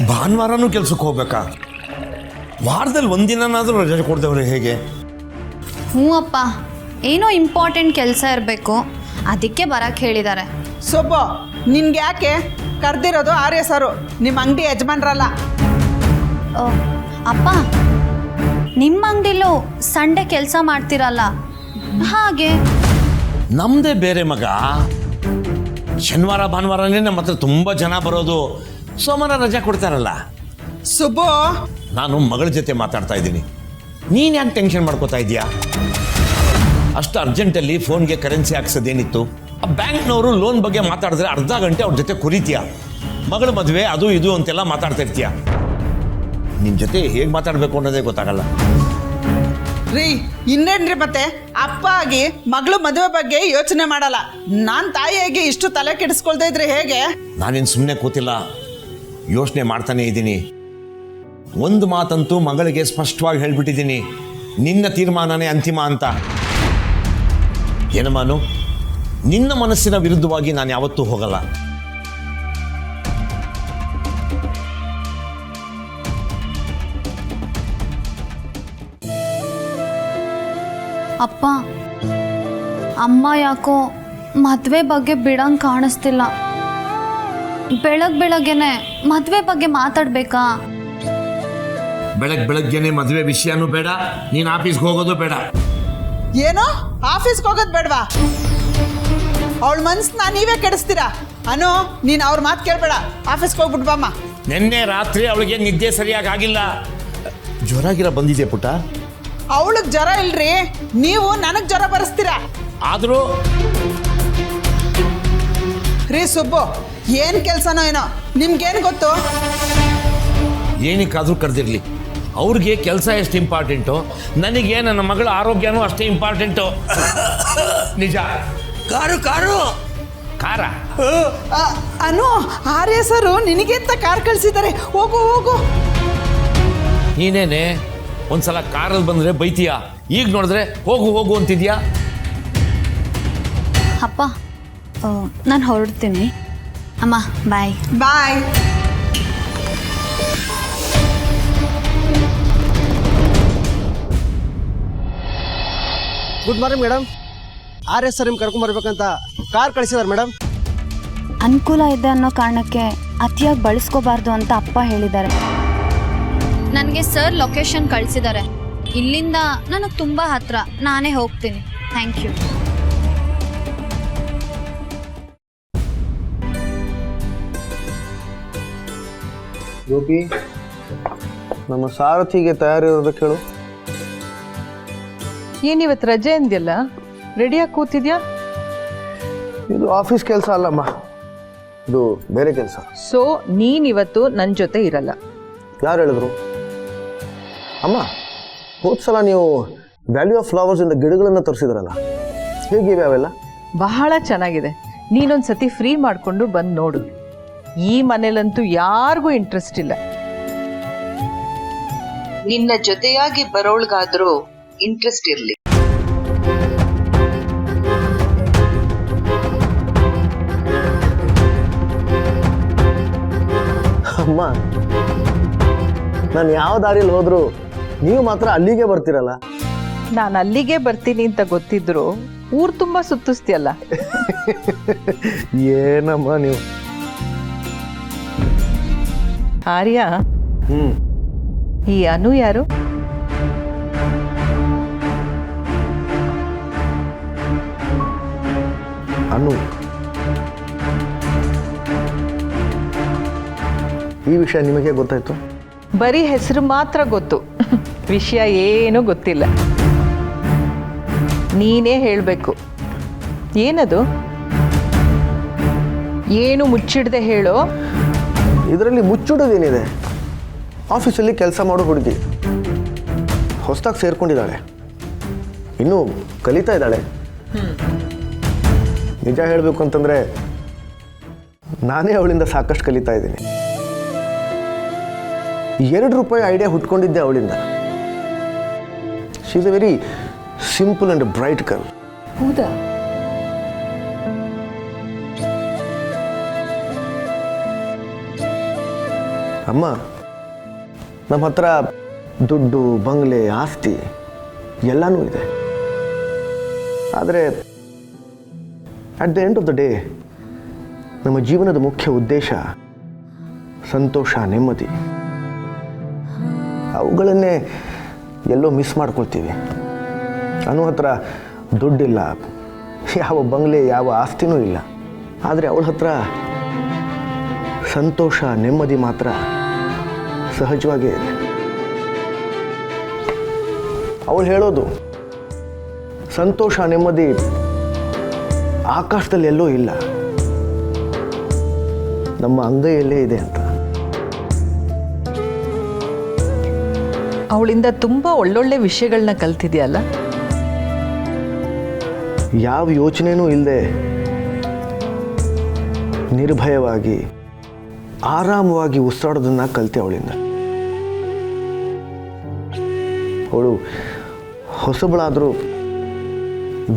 ಭಾನುವಾರನೂ ಕೆಲ್ಸಕ್ಕೆ ಹೋಗ್ಬೇಕಾ? ವಾರದಲ್ಲಿ ಒಂದಿನಾದ್ರೂ ರಜೆ ಕೊಡ್ದೇವ್ರೆ ಹೇಗೆ? ಹ್ಞೂ ಅಪ್ಪ, ಏನೋ ಇಂಪಾರ್ಟೆಂಟ್ ಕೆಲಸ ಇರಬೇಕು, ಅದಕ್ಕೆ ಬರಕ್ಕೆ ಹೇಳಿದ್ದಾರೆ. ಸೊಬ್ಬು, ನಿನ್ಗೆ ಯಾಕೆ ಕರೆದಿರೋದು ಆರ್ಯ ಸರು, ನಿಮ್ಮ ಅಂಗಡಿ ಯಜಮಾನ್ರಲ್ಲ. ಅಪ್ಪ, ನಿಮ್ಮ ಅಂಗಡಿಲೂ ಸಂಡೆ ಕೆಲಸ ಮಾಡ್ತಿರಲ್ಲ, ಹಾಗೆ ನಮ್ಮದೇ ಬೇರೆ ಮಗ. ಶನಿವಾರ ಭಾನುವಾರನೇ ನಮ್ಮ ಹತ್ರ ತುಂಬ ಜನ ಬರೋದು, ಸೋಮವಾರ ರಜೆ ಕೊಡ್ತಾರಲ್ಲ. ಸುಬ್ಬು, ನಾನು ಮಗಳ ಜೊತೆ ಮಾತಾಡ್ತಾ ಇದ್ದೀನಿ, ನೀನು ಯಾಕೆ ಟೆನ್ಷನ್ ಮಾಡ್ಕೋತಾ ಇದೀಯಾ? ಅಷ್ಟು ಅರ್ಜೆಂಟಲ್ಲಿ ಫೋನ್ಗೆ ಕರೆನ್ಸಿ ಹಾಕ್ಸೋದೇನಿತ್ತು? ಆ ಬ್ಯಾಂಕ್ನವರು ಲೋನ್ ಬಗ್ಗೆ ಮಾತಾಡಿದ್ರೆ ಅರ್ಧ ಗಂಟೆ ಅವ್ರ ಜೊತೆ ಕುರಿತೀಯ. ಮಗಳ ಮದುವೆ ಅದು ಇದು ಅಂತೆಲ್ಲ ಮಾತಾಡ್ತಾ ಇರ್ತೀಯ. ನಿನ್ನ ಜೊತೆ ಹೇಗೆ ಮಾತಾಡಬೇಕು ಅನ್ನೋದೇ ಗೊತ್ತಾಗಲ್ಲ. ರೀ ಇನ್ನೇನ್ರಿ, ಮತ್ತೆ ಅಪ್ಪ ಆಗಿ ಮಗಳು ಮದುವೆ ಬಗ್ಗೆ ಯೋಚನೆ ಮಾಡಲ್ಲ. ನಾನು ತಾಯಿಯಾಗಿ ಇಷ್ಟು ತಲೆ ಕೆಡಿಸ್ಕೊಳ್ತಾ ಇದ್ರೆ ಹೇಗೆ? ನಾನೇನು ಸುಮ್ಮನೆ ಕೂತಿಲ್ಲ, ಯೋಚನೆ ಮಾಡ್ತಾನೆ ಇದ್ದೀನಿ. ಒಂದು ಮಾತಂತೂ ಮಗಳಿಗೆ ಸ್ಪಷ್ಟವಾಗಿ ಹೇಳ್ಬಿಟ್ಟಿದ್ದೀನಿ, ನಿನ್ನ ತೀರ್ಮಾನನೇ ಅಂತಿಮ ಅಂತ. ಏನಮ್ಮಾನು, ನಿನ್ನ ಮನಸ್ಸಿನ ವಿರುದ್ಧವಾಗಿ ನಾನು ಯಾವತ್ತೂ ಹೋಗಲ್ಲ. ಅಪ್ಪ, ಅಮ್ಮ ಯಾಕೋ ಮದುವೆ ಬಗ್ಗೆ ಬಿಡಂಗೆ ಕಾಣಿಸ್ತಿಲ್ಲ. ಬೆಳಗ್ಗೆನೆ ಮದುವೆ ಬಗ್ಗೆ ಮಾತಾಡ್ಬೇಕಾ? ಬೆಳಗ್ಗೆನೆ ಮದುವೆ ವಿಷಯನೂ ಬೇಡ, ನೀನು ಆಫೀಸ್ಗೆ ಹೋಗೋದು ಬೇಡ. ಏನೋ ಆಫೀಸ್ಗೆ ಹೋಗೋದು ಬೇಡವಾ? ಅವಳ ಮನ್ಸನ್ನ ನೀವೇ ಕೆಡಿಸ್ತೀರಾ. ಅನು, ನೀನು ಅವ್ರ ಮಾತು ಕೇಳಬೇಡ, ಆಫೀಸ್ಗೆ ಹೋಗ್ಬಿಟ್ಟು ಬಾಮ್ಮ. ನಿನ್ನೆ ರಾತ್ರಿ ಅವಳಿಗೆ ನಿದ್ದೆ ಸರಿಯಾಗಿ ಆಗಿಲ್ಲ. ಜ್ವರ ಬಂದಿದೆ ಪುಟ್ಟ. ಅವಳಿಗೆ ಜ್ವರ ಇಲ್ರಿ, ನೀವು ನನಗೆ ಜ್ವರ ಬರೆಸ್ತೀರಾ. ಆದರೂ ರೀ ಸುಬ್ಬು, ಏನು ಕೆಲಸನೋ ಏನೋ, ನಿಮ್ಗೇನು ಗೊತ್ತು? ಏನಕ್ಕಾದರೂ ಕರೆದಿರಲಿ, ಅವ್ರಿಗೆ ಕೆಲಸ ಎಷ್ಟು ಇಂಪಾರ್ಟೆಂಟು, ನನಗೆ ನನ್ನ ಮಗಳ ಆರೋಗ್ಯನೂ ಅಷ್ಟೇ ಇಂಪಾರ್ಟೆಂಟು. ನಿಜ. ಕಾರು ಕಾರು ಕಾರ ಅನು, ಆರ್ಯ ಸರು ನಿನಗೆಂತ ಕಾರ್ ಕಳಿಸಿದ್ದಾರೆ. ಹೋಗು ಹೋಗು. ನೀನೇನೆ ಒಂದ್ಸಲ ಕಾರಲ್ಲಿ ಬಂದರೆ ಬೈತೀಯ, ಈಗ ನೋಡಿದ್ರೆ ಹೋಗು ಹೋಗು ಅಂತಿದ್ಯಾ. ಅಪ್ಪ, ನಾನು ಹೊರಡ್ತೀನಿ. ಅಮ್ಮ bye. Bye. Good morning madam. R S sir ನಿಮ್ಗೆ ಕರ್ಕೊಂಬರ್ಬೇಕಂತ ಕಾರ್ ಕಳಿಸಿದಾರೆ ಮೇಡಮ್. ಅನುಕೂಲ ಇದೆ ಅನ್ನೋ ಕಾರಣಕ್ಕೆ ಅತಿಯಾಗಿ ಬಳಸ್ಕೋಬಾರ್ದು ಅಂತ ಅಪ್ಪ ಹೇಳಿದ್ದಾರೆ. ನನಗೆ ಸರ್ ಲೊಕೇಶನ್ ಕಳಿಸಿದ್ದಾರೆ. ಇಲ್ಲಿಂದ ನನಗೆ ತುಂಬ ಹತ್ರ, ನಾನೇ ಹೋಗ್ತೀನಿ. Thank you. ಗೋಪಿ, ನಮ್ಮ ಸಾರಥಿಗೆ ತಯಾರಿರೋದಕ್ಕೆ ಹೇಳು. ಏನಿವತ್ತು ರಜೆ ಅಂದ್ಯಲ್ಲ, ರೆಡಿಯಾಗಿ ಕೂತಿದ್ಯಾ? ಇದು ಆಫೀಸ್ ಕೆಲಸ ಅಲ್ಲಮ್ಮ, ಇದು ಬೇರೆ ಕೆಲಸ. ಸೊ ನೀನಿವತ್ತು ನನ್ನ ಜೊತೆ ಇರಲ್ಲ. ಯಾರು ಹೇಳಿದ್ರು? ಅಮ್ಮ, ಹೋದ ಸಲ ನೀವು ವ್ಯಾಲ್ಯೂ ಆಫ್ ಫ್ಲವರ್ಸ್ ಇಂದ ಗಿಡಗಳನ್ನು ತರಿಸಿದ್ರಲ್ಲ, ಹೇಗಿವೆ ಅವೆಲ್ಲ? ಬಹಳ ಚೆನ್ನಾಗಿದೆ. ನೀನೊಂದು ಸತಿ ಫ್ರೀ ಮಾಡಿಕೊಂಡು ಬಂದು ನೋಡು. ಈ ಮನೇಲಂತೂ ಯಾರಿಗೂ ಇಂಟ್ರೆಸ್ಟ್ ಇಲ್ಲ. ನಿನ್ನ ಜೊತೆಯಾಗಿ ಬರೋಳ್ಗಾದ್ರೂ ಇಂಟ್ರೆಸ್ಟ್ ಇರಲಿ. ಅಮ್ಮ, ನಾನು ಯಾವ ದಾರಿಯಲ್ಲಿ ಹೋದ್ರು ನೀವು ಮಾತ್ರ ಅಲ್ಲಿಗೆ ಬರ್ತೀರಲ್ಲ. ನಾನು ಅಲ್ಲಿಗೆ ಬರ್ತೀನಿ ಅಂತ ಗೊತ್ತಿದ್ರು ಊರು ತುಂಬ ಸುತ್ತಿಸ್ತೀಯಲ್ಲ. ಏನಮ್ಮ ನೀವು. ಆರ್ಯ, ಈ ಅನು ಯಾರು? ಅನು, ಈ ವಿಷಯ ನಿಮಗೆ ಗೊತ್ತಾಯ್ತು? ಬರೀ ಹೆಸರು ಮಾತ್ರ ಗೊತ್ತು, ವಿಷಯ ಏನೂ ಗೊತ್ತಿಲ್ಲ. ನೀನೇ ಹೇಳಬೇಕು. ಏನದು? ಏನು ಮುಚ್ಚಿಡದೆ ಹೇಳೋ. ಇದರಲ್ಲಿ ಮುಚ್ಚುಡೋದೇನಿದೆ? ಆಫೀಸಲ್ಲಿ ಕೆಲಸ ಮಾಡೋ ಹುಡುಗಿ, ಹೊಸದಾಗಿ ಸೇರ್ಕೊಂಡಿದ್ದಾಳೆ, ಇನ್ನೂ ಕಲಿತಾ ಇದ್ದಾಳೆ. ನಿಜ ಹೇಳಬೇಕು ಅಂತಂದರೆ ನಾನೇ ಅವಳಿಂದ ಸಾಕಷ್ಟು ಕಲಿತಾ ಇದ್ದೀನಿ. ₹2 ಐಡಿಯಾ ಹುಟ್ಕೊಂಡಿದ್ದೆ ಅವಳಿಂದ. She is A very simple and bright girl. ಹೌದಾ? ಅಮ್ಮ, ನಮ್ಮ ಹತ್ರ ದುಡ್ಡು, ಬಂಗ್ಲೆ, ಆಸ್ತಿ ಎಲ್ಲನೂ ಇದೆ. ಆದರೆ at the end of the day ನಮ್ಮ ಜೀವನದ ಮುಖ್ಯ ಉದ್ದೇಶ ಸಂತೋಷ, ನೆಮ್ಮದಿ. ಅವುಗಳನ್ನೇ ಎಲ್ಲೋ ಮಿಸ್ ಮಾಡ್ಕೊಳ್ತೀವಿ. ನನ್ನ ಹತ್ರ ದುಡ್ಡಿಲ್ಲ, ಯಾವ ಬಂಗ್ಲೆ, ಯಾವ ಆಸ್ತಿನೂ ಇಲ್ಲ. ಆದರೆ ಅವಳ ಹತ್ರ ಸಂತೋಷ, ನೆಮ್ಮದಿ ಮಾತ್ರ ಸಹಜವಾಗೇ ಇದೆ. ಅವಳು ಹೇಳೋದು ಸಂತೋಷ, ನೆಮ್ಮದಿ ಆಕಾಶದಲ್ಲಿ ಎಲ್ಲೋ ಇಲ್ಲ, ನಮ್ಮ ಅಂಗೈಯಲ್ಲೇ ಇದೆ ಅಂತ. ಅವಳಿಂದ ತುಂಬ ಒಳ್ಳೊಳ್ಳೆ ವಿಷಯಗಳನ್ನ ಕಲ್ತಿದ್ಯಲ್ಲ. ಯಾವ ಯೋಚನೆನೂ ಇಲ್ಲದೆ ನಿರ್ಭಯವಾಗಿ ಆರಾಮವಾಗಿ ಉಸಿರಾಡೋದನ್ನ ಕಲಿತೆ ಅವಳಿಂದ. ಅವಳು ಹೊಸಬಳಾದರೂ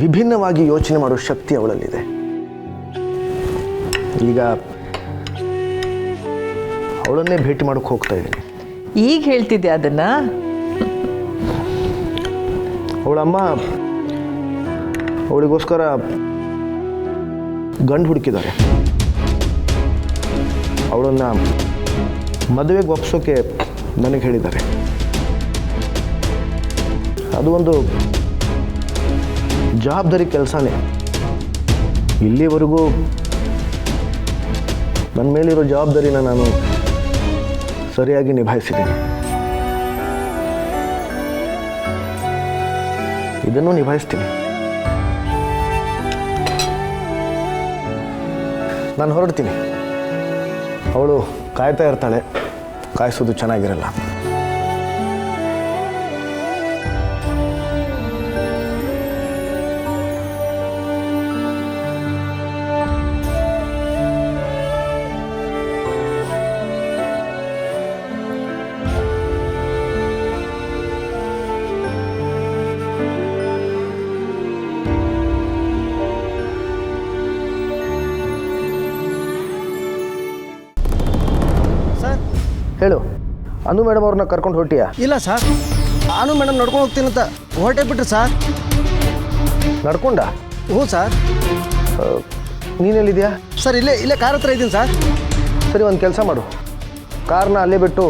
ವಿಭಿನ್ನವಾಗಿ ಯೋಚನೆ ಮಾಡೋ ಶಕ್ತಿ ಅವಳಲ್ಲಿದೆ. ಈಗ ಅವಳನ್ನೇ ಭೇಟಿ ಮಾಡೋಕ್ಕೆ ಹೋಗ್ತಾ ಇದ್ದೀನಿ. ಈಗ ಹೇಳ್ತಿದ್ದೆ ಅದನ್ನ. ಅವಳಮ್ಮ ಅವಳಿಗೋಸ್ಕರ ಗಂಡು ಹುಡುಕಿದ್ದಾರೆ. ಅವಳನ್ನು ಮದುವೆಗೆ ಒಪ್ಸೋಕೆ ನನಗೆ ಹೇಳಿದ್ದಾರೆ. ಅದು ಒಂದು ಜವಾಬ್ದಾರಿ ಕೆಲಸನೇ. ಇಲ್ಲಿವರೆಗೂ ನನ್ನ ಮೇಲಿರೋ ಜವಾಬ್ದಾರಿನ ನಾನು ಸರಿಯಾಗಿ ನಿಭಾಯಿಸಿದ್ದೀನಿ. ಇದನ್ನು ನಿಭಾಯಿಸ್ತೀನಿ. ನಾನು ಹೊರಡ್ತೀನಿ. ಅವಳು ಕಾಯ್ತಾ ಇರ್ತಾಳೆ. ಕಾಯಿಸೋದು ಚೆನ್ನಾಗಿರಲ್ಲ. ಹೇಳು, ಅನು ಮೇಡಮ್ ಅವ್ರನ್ನ ಕರ್ಕೊಂಡು ಹೊರಟಿಯಾ? ಇಲ್ಲ ಸರ್, ನಾನು ಮೇಡಮ್ ನಡ್ಕೊಂಡು ಹೋಗ್ತೀನಿ ಅಂತ ಹೊರಟೇ ಬಿಟ್ರಿ ಸರ್. ನಡ್ಕೊಂಡ? ಹ್ಞೂ ಸರ್. ನೀನೆಲ್ಲಿದೆಯಾ? ಸರ್ ಇಲ್ಲೇ ಕಾರ್ ಹತ್ರ ಇದ್ದೀನಿ ಸರ್. ಸರಿ, ಒಂದು ಕೆಲಸ ಮಾಡು, ಕಾರ್ನ ಅಲ್ಲೇ ಬಿಟ್ಟು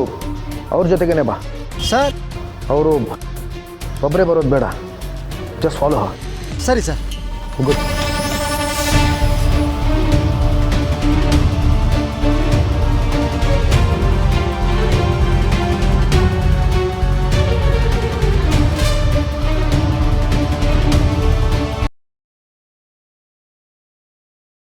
ಅವ್ರ ಜೊತೆಗೇನೆ ಬಾ. ಸರ್ ಅವರು ಒಬ್ಬರೇ ಬರೋದು ಬೇಡ, ಜಸ್ಟ್ ಫಾಲೋ. ಸರಿ ಸರ್. ಗುಡ್.